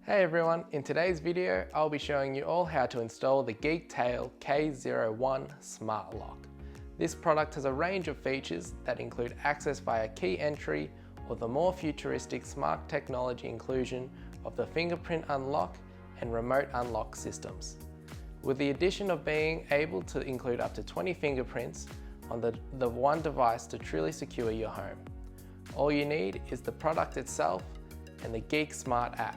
Hey everyone, in today's video I'll be showing you all how to install the GeekTale K01 Smart Lock. This product has a range of features that include access via key entry or the more futuristic smart technology inclusion of the fingerprint unlock and remote unlock systems. With the addition of being able to include up to 20 fingerprints on the one device to truly secure your home. All you need is the product itself and the Geek Smart app,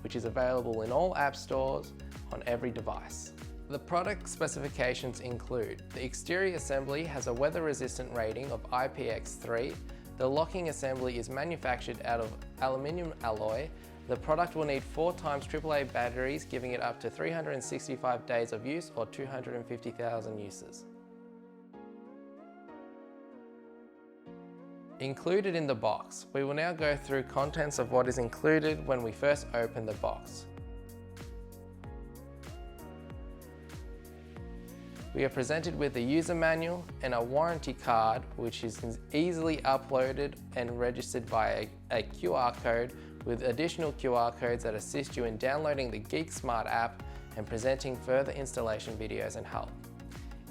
which is available in all app stores on every device. The product specifications include: the exterior assembly has a weather-resistant rating of IPX3, the locking assembly is manufactured out of aluminium alloy, the product will need 4 times AAA batteries, giving it up to 365 days of use or 250,000 uses. Included in the box. We will now go through contents of what is included when we first open the box. We are presented with a user manual and a warranty card, which is easily uploaded and registered via a QR code, with additional QR codes that assist you in downloading the Geek Smart app and presenting further installation videos and help.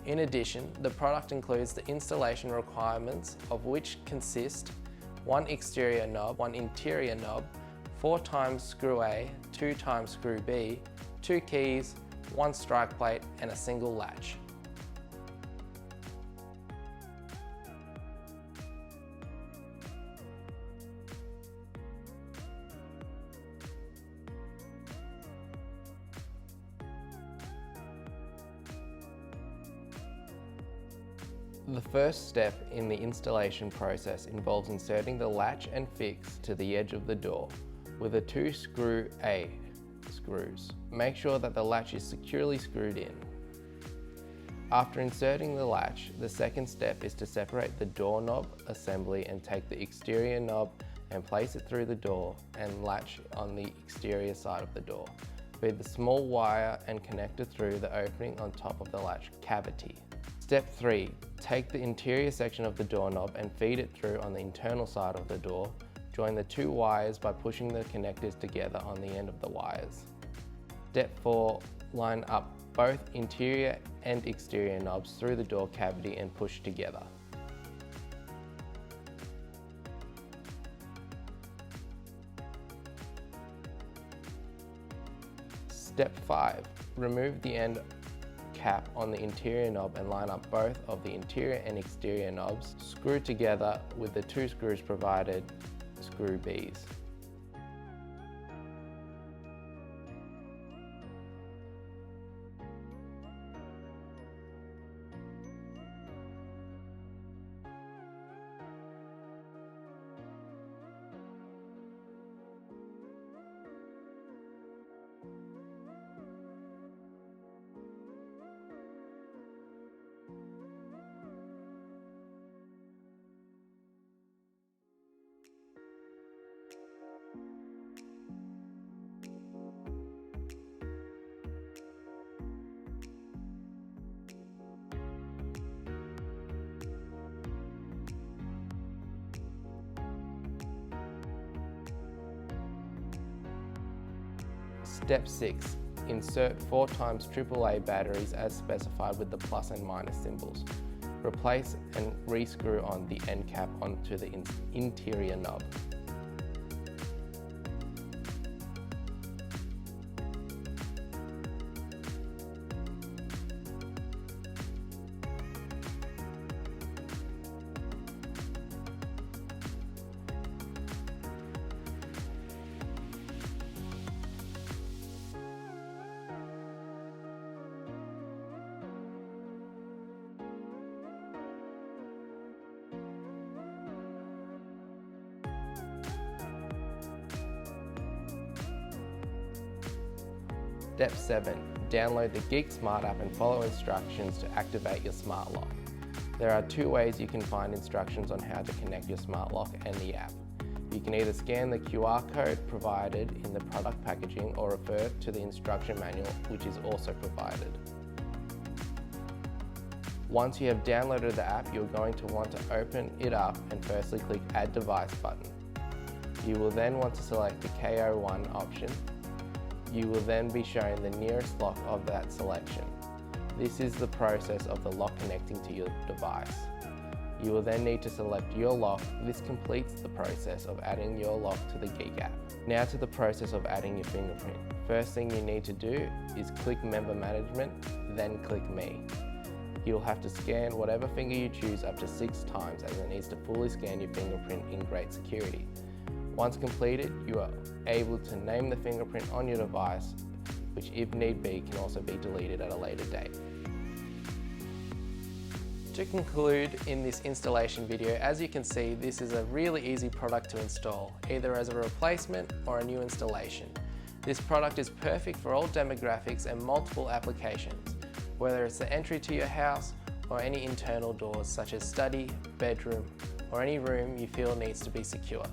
In addition, the product includes the installation requirements, of which consist 1 exterior knob, 1 interior knob, 4 times screw A, 2 times screw B, 2 keys, 1 strike plate and a single latch. The first step in the installation process involves inserting the latch and fix to the edge of the door with the 2 screw A screws. Make sure that the latch is securely screwed in. After inserting the latch, the second step is to separate the doorknob assembly and take the exterior knob and place it through the door and latch on the exterior side of the door. Feed the small wire and connector through the opening on top of the latch cavity. Step 3. Take the interior section of the doorknob and feed it through on the internal side of the door. Join the 2 wires by pushing the connectors together on the end of the wires. Step 4. Line up both interior and exterior knobs through the door cavity and push together. Step 5. Remove the end cap on the interior knob and line up both of the interior and exterior knobs. Screw together with the 2 screws provided, screw Bs. Step 6. Insert 4 times AAA batteries as specified with the plus and minus symbols. Replace and re-screw on the end cap onto the interior knob. Step 7. Download the Geek Smart app and follow instructions to activate your smart lock. There are 2 ways you can find instructions on how to connect your smart lock and the app. You can either scan the QR code provided in the product packaging or refer to the instruction manual, which is also provided. Once you have downloaded the app, you're going to want to open it up and firstly click Add Device button. You will then want to select the K01 option. You will then be shown the nearest lock of that selection. This is the process of the lock connecting to your device. You will then need to select your lock. This completes the process of adding your lock to the Geek app. Now to the process of adding your fingerprint. First thing you need to do is click Member Management, then click Me. You'll have to scan whatever finger you choose up to 6 times, as it needs to fully scan your fingerprint in great security. Once completed, you are able to name the fingerprint on your device, which if need be can also be deleted at a later date. To conclude in this installation video, as you can see, this is a really easy product to install, either as a replacement or a new installation. This product is perfect for all demographics and multiple applications, whether it's the entry to your house or any internal doors such as study, bedroom, or any room you feel needs to be secure.